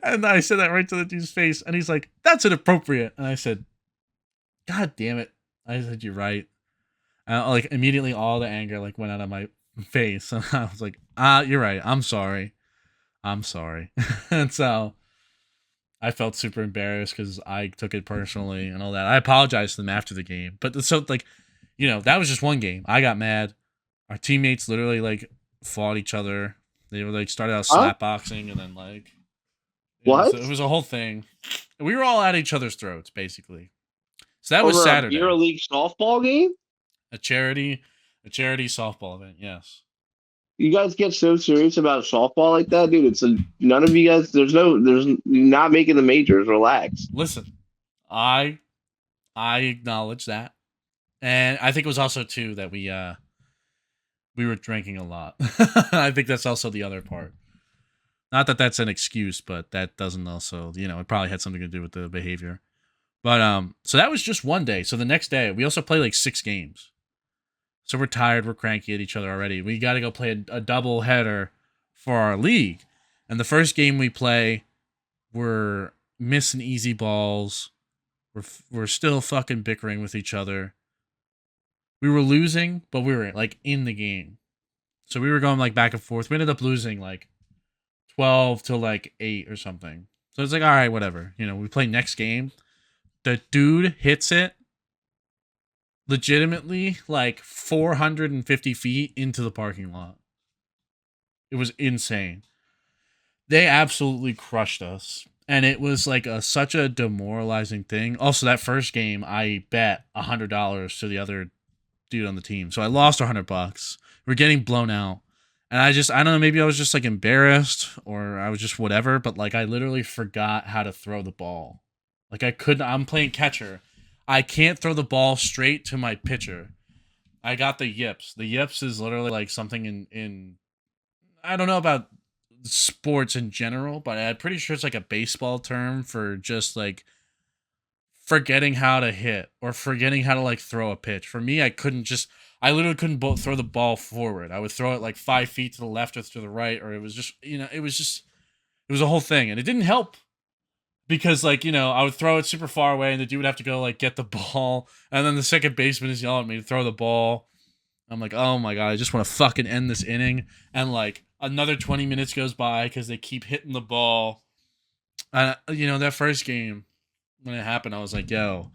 And I said that right to the dude's face. And he's like, that's inappropriate. And I said, God damn it. I said, you're right. Like immediately all the anger like went out of my face. And I was like, you're right. I'm sorry. I'm sorry. And so I felt super embarrassed because I took it personally and all that. I apologized to them after the game. But so like, that was just one game. I got mad. Our teammates literally like fought each other. They were like started out Huh? slap boxing and then like it was What? it was a whole thing. We were all at each other's throats basically. So that was Over a beer Saturday. league softball game? A charity a charity softball event. Yes. You guys get so serious about softball like that, dude. None of you guys. You're not making the majors. Relax. Listen, I I acknowledge that. And I think it was also too that we were drinking a lot. I think that's also the other part. Not that that's an excuse, but that doesn't also, it probably had something to do with the behavior. But so that was just one day. So the next day, we also played like 6 games. So we're tired, we're cranky at each other already. We got to go play a double header for our league. And the first game we play, we're missing easy balls. We're still fucking bickering with each other. We were losing, but we were like in the game. So we were going like back and forth. We ended up losing like 12 to like 8 or something. So it's like, all right, whatever. We play next game. The dude hits it legitimately like 450 feet into the parking lot. It was insane. They absolutely crushed us. And it was like such a demoralizing thing. Also, that first game, I bet $100 to the other dude on the team. So I lost $100. We're getting blown out. And I don't know, maybe I was just like embarrassed or I was just whatever, but like I literally forgot how to throw the ball. Like I'm playing catcher. I can't throw the ball straight to my pitcher. I got the yips. The yips is literally like something in I don't know about sports in general, but I'm pretty sure it's like a baseball term for just like forgetting how to hit or forgetting how to like throw a pitch. For me, I literally couldn't throw the ball forward. I would throw it like 5 feet to the left or to the right, or it was just, it was a whole thing. And it didn't help because like, I would throw it super far away and the dude would have to go like get the ball. And then the second baseman is yelling at me to throw the ball. I'm like, oh my god, I just want to fucking end this inning. And like another 20 minutes goes by because they keep hitting the ball. That first game when it happened, I was like, yo,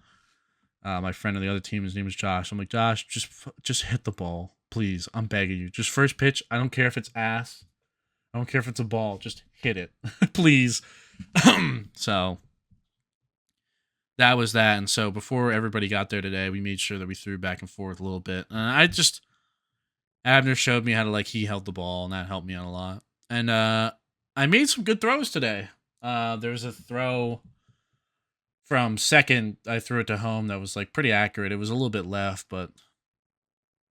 my friend on the other team, his name is Josh. I'm like, Josh, just hit the ball, please. I'm begging you. Just first pitch. I don't care if it's ass. I don't care if it's a ball. Just hit it, please. So that was that. And so before everybody got there today, we made sure that we threw back and forth a little bit. Abner showed me how to he held the ball, and that helped me out a lot. And I made some good throws today. There was a throw from second. I threw it to home that was pretty accurate. It was a little bit left, but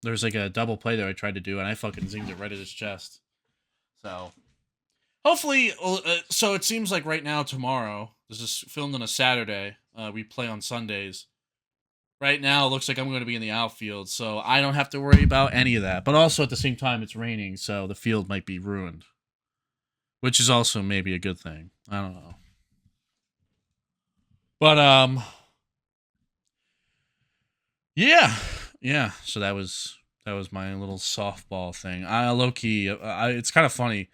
there was a double play that I tried to do, and I fucking zinged it right at his chest. So hopefully, so it seems like right now, tomorrow, this is filmed on a Saturday. We play on Sundays. Right now, it looks like I'm going to be in the outfield, so I don't have to worry about any of that. But also, at the same time, it's raining, so the field might be ruined. Which is also maybe a good thing. I don't know. But, yeah. So that was my little softball thing. Low-key, it's kind of funny.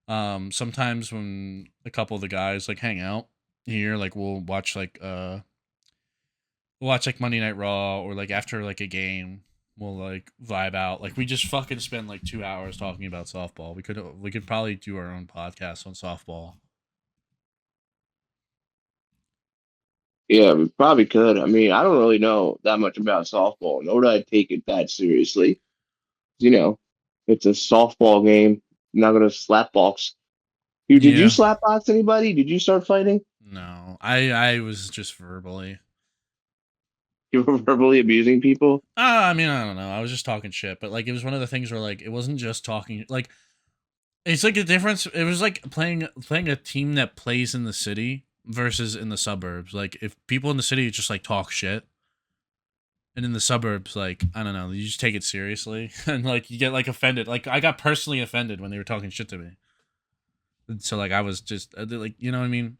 Sometimes when a couple of the guys, hang out here, we'll watch, Monday Night Raw, or after a game, we'll vibe out. We just fucking spend 2 hours talking about softball. We could probably do our own podcast on softball. Yeah, we probably could. I mean, I don't really know that much about softball, nor do I take it that seriously. You know, it's a softball game. I'm not gonna slap box. Did you Yeah. slap box anybody? Did you start fighting? No. I was just verbally. You were verbally abusing people? I mean, I don't know. I was just talking shit, but it was one of the things where it wasn't just talking. It's a difference. It was playing a team that plays in the city versus in the suburbs. If people in the city just talk shit, and in the suburbs, I don't know, you just take it seriously, and you get offended. I got personally offended when they were talking shit to me. And so I was just you know what I mean?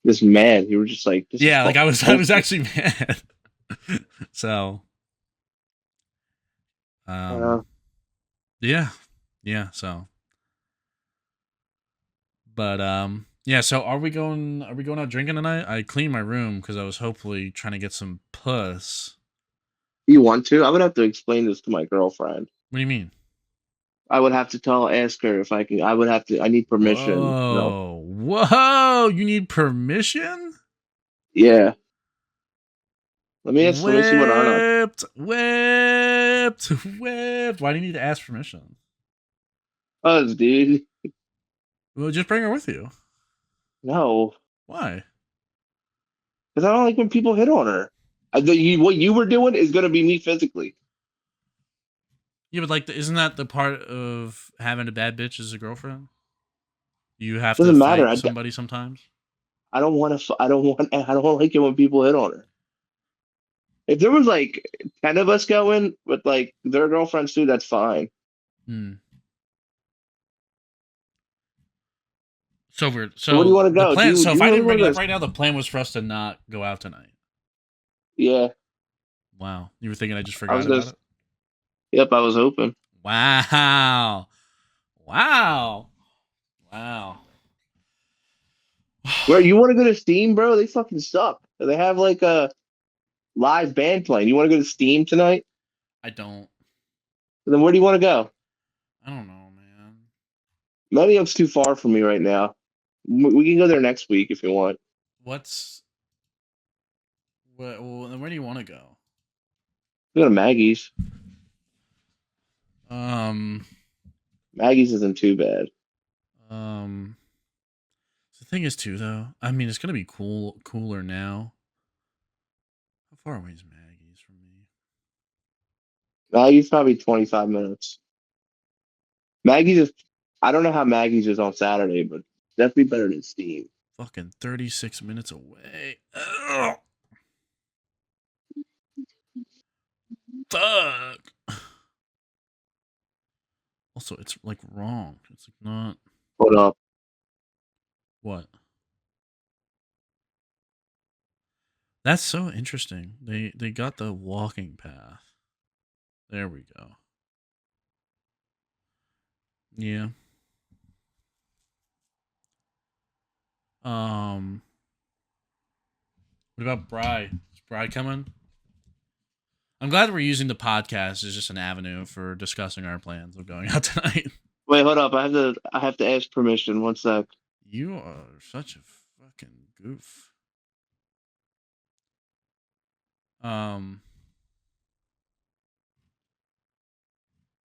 This man, you were just like, this is Yeah, fucking I was bullshit. actually mad. So, Uh, yeah, so, but yeah, so are we going out drinking tonight? I cleaned my room because I was hopefully trying to get some puss. you want to? I would have to explain this to my girlfriend. What do you mean? I would have to ask her if I can. I would have to. I need permission. No. Whoa, you need permission? Yeah. Let me see what Arnold. Whipped. Why do you need to ask permission? Us, dude. Well, just bring her with you. No, Why? because I don't like when people hit on her. What you were doing is gonna be me physically. Yeah, but isn't that the part of having a bad bitch as a girlfriend? You have to Doesn't matter. fight somebody sometimes. I don't want to. I don't want. I don't like it when people hit on her. If there was 10 of us going with their girlfriends too, that's fine. Hmm. So weird. So where do you So want to the go? plan. So Do if you I really didn't want bring to it go? up right now, the plan was for us to not go out tonight. Yeah, Wow. You were thinking I just I was forgot gonna. about it? Yep, I was hoping. Wow. Wow. Wow. Where you want to go to Steam, bro? They fucking suck. They have a live band playing. You want to go to Steam tonight? I don't. Then where do you want to go? I don't know, man. Manio's too far from me right now. We can go there next week if you want. What's then where do you want to go? We go to Maggie's. Um Maggie's isn't too bad. um the thing is too though. I mean, it's gonna be cooler now. How far away is Maggie's from me? Maggie's probably 25 minutes. Maggie's is. I don't know how Maggie's is on Saturday, but definitely better than Steam. Fucking 36 minutes away. Ugh. Fuck. Also, it's wrong. It's not. Hold up. What? That's so interesting. They got the walking path. There we go. Yeah. What about Bri? Is Bri coming? I'm glad we're using the podcast as just an avenue for discussing our plans of going out tonight. Wait, hold up. I have to ask permission. One sec. You are such a fucking goof.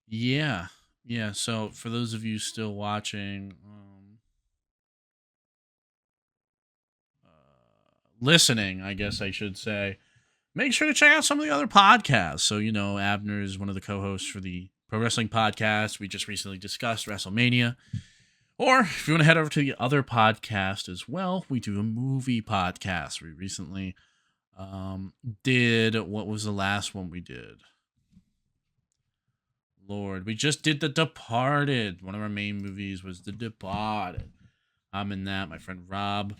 Yeah. Yeah, so for those of you still watching, listening, I guess I should say, make sure to check out some of the other podcasts. So, Abner is one of the co-hosts for the Pro Wrestling Podcast. We just recently discussed WrestleMania. Or if you want to head over to the other podcast as well, we do a movie podcast. We recently did, what was the last one we did? Lord, we just did The Departed. One of our main movies was The Departed. I'm in that. My friend Rob.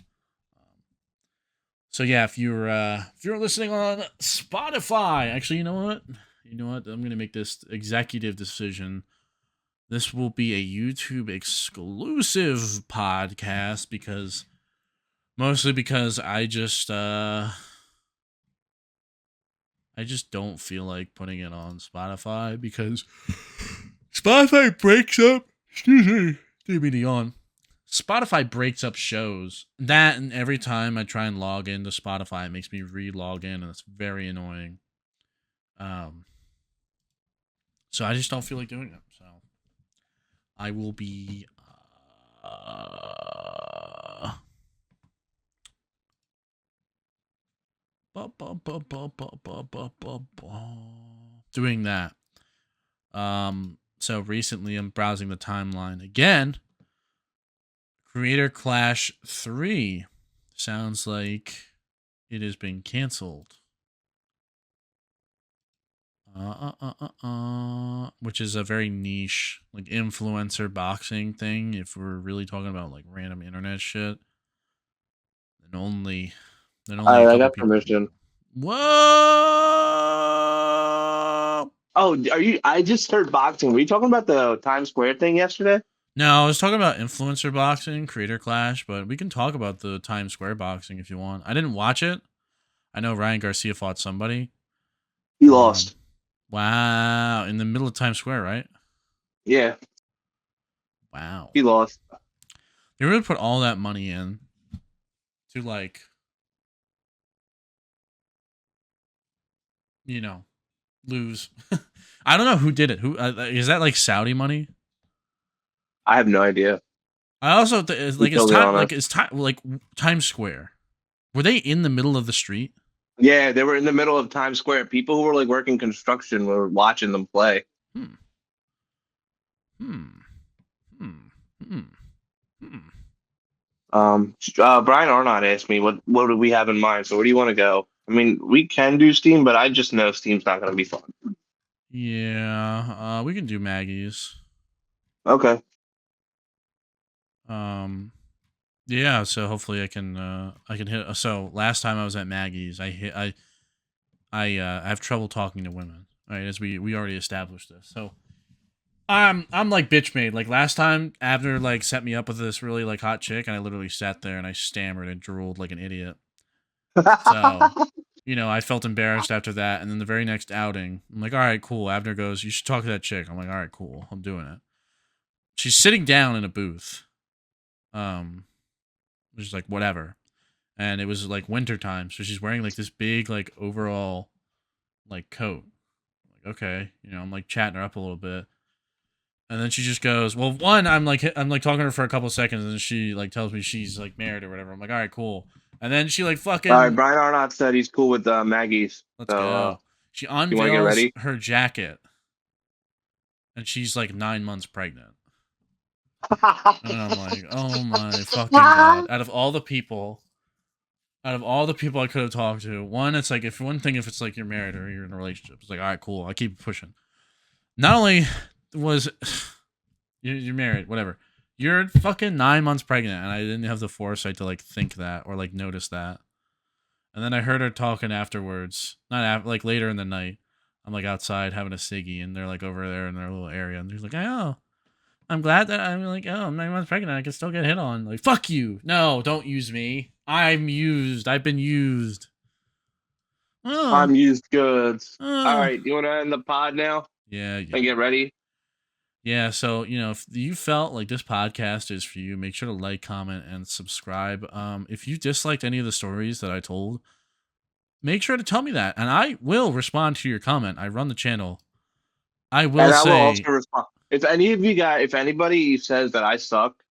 So yeah, if you're listening on Spotify, actually, you know what? I'm gonna make this executive decision. This will be a YouTube exclusive podcast mostly because I just don't feel like putting it on Spotify because Spotify breaks up. Excuse me, didn't mean to yawn. Spotify breaks up shows. That, and every time I try and log into Spotify, it makes me re-log in, and it's very annoying. So I just don't feel like doing it. So I will be doing that. So recently I'm browsing the timeline again. Creator Clash 3 sounds like it has been canceled. Which is a very niche, like, influencer boxing thing. If we're really talking about like random internet shit, then only All right, a I couple got people. permission. Whoa! Oh, I just heard boxing. Were you talking about the Times Square thing yesterday? No, I was talking about influencer boxing, Creator Clash, but we can talk about the Times Square boxing if you want. I didn't watch it. I know Ryan Garcia fought somebody. He lost. Wow, in the middle of Times Square, right? Yeah. Wow. He lost. They really put all that money in to, like, lose. I don't know who did it. Who is that? Like Saudi money? I have no idea. I also is Times Square. Were they in the middle of the street? Yeah, they were in the middle of Times Square. People who were like working construction were watching them play. Brian Arnott asked me what do we have in mind. So where do you want to go? I mean, we can do Steam, but I just know Steam's not going to be fun. Yeah, we can do Maggie's. Okay. Yeah, so hopefully I can hit. So last time I was at Maggie's, I have trouble talking to women. Right, as we already established this. So I'm like bitch made. Like last time, Abner like set me up with this really like hot chick, and I literally sat there and I stammered and drooled like an idiot. So I felt embarrassed after that, and then the very next outing, I'm like, all right, cool. Abner goes, you should talk to that chick. I'm like, all right, cool. I'm doing it. She's sitting down in a booth. Which is like whatever. And it was like winter time, so she's wearing like this big like overall like coat. Like, okay, I'm like chatting her up a little bit. And then she just goes, well, one, I'm like talking to her for a couple of seconds, and then she like tells me she's like married or whatever. I'm like, all right, cool. And then she like fucking. All right, Brian Arnott said he's cool with Maggie's. Let's go. She unveils her jacket, and she's like 9 months pregnant. And I'm like, oh my fucking god! Out of all the people I could have talked to, one, it's like if it's like you're married or you're in a relationship, it's like, all right, cool. I keep pushing. Not only was you're married, whatever, you're fucking 9 months pregnant, and I didn't have the foresight to like think that or like notice that. And then I heard her talking afterwards, like later in the night, I'm like outside having a ciggy, and they're like over there in their little area, and they're like, oh, I'm glad that I'm like, oh, I'm 9 months pregnant. I can still get hit on. Like, fuck you. No, don't use me. I'm used. I've been used. Oh, I'm used goods. All oh. right, you want to end the pod now Yeah, and get ready? yeah. So if you felt like this podcast is for you, make sure to like, comment, and subscribe. If you disliked any of the stories that I told, make sure to tell me that, and I will respond to your comment. I run the channel. I will And I will say, also respond. If any of you guys, if anybody says that I suck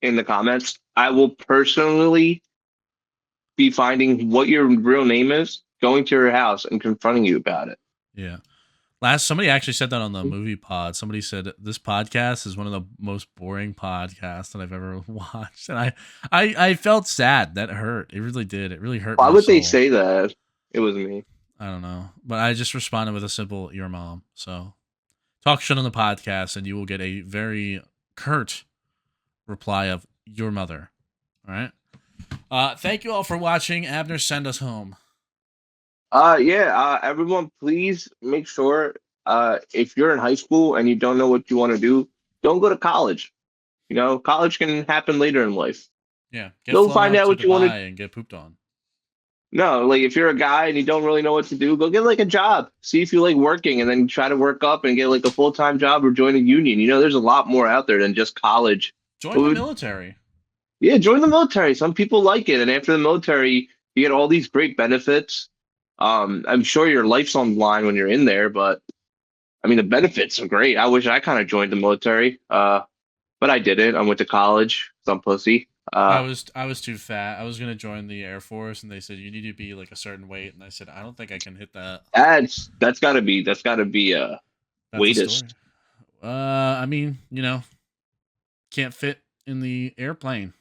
in the comments, I will personally be finding what your real name is, going to your house and confronting you about it. yeah. Somebody actually said that on the movie pod. Somebody said this podcast is one of the most boring podcasts that I've ever watched, and I felt sad. That hurt. It really did. It really hurt Why my would they soul. say that? It was me. I don't know, but I just responded with a simple "your mom." So talk shit on the podcast, and you will get a very curt reply of "your mother." All right. Thank you all for watching. Abner, send us home. Everyone, please make sure if you're in high school and you don't know what you want to do, don't go to college. College can happen later in life. Yeah, get Go flown find out out to what you want to. Dubai and get pooped on. No, like if you're a guy and you don't really know what to do, go get like a job. See if you like working, and then try to work up and get like a full-time job or join a union. There's a lot more out there than just college. Join the military. Yeah, join the military. Some people like it, and after the military, you get all these great benefits. I'm sure your life's on the line when you're in there, but I mean the benefits are great. I wish I kind of joined the military, but I didn't. I went to college. Some pussy. I was too fat. I was gonna join the Air Force, and they said you need to be like a certain weight, and I said I don't think I can hit that. That's gotta be That's a weightest. story. I mean, can't fit in the airplane.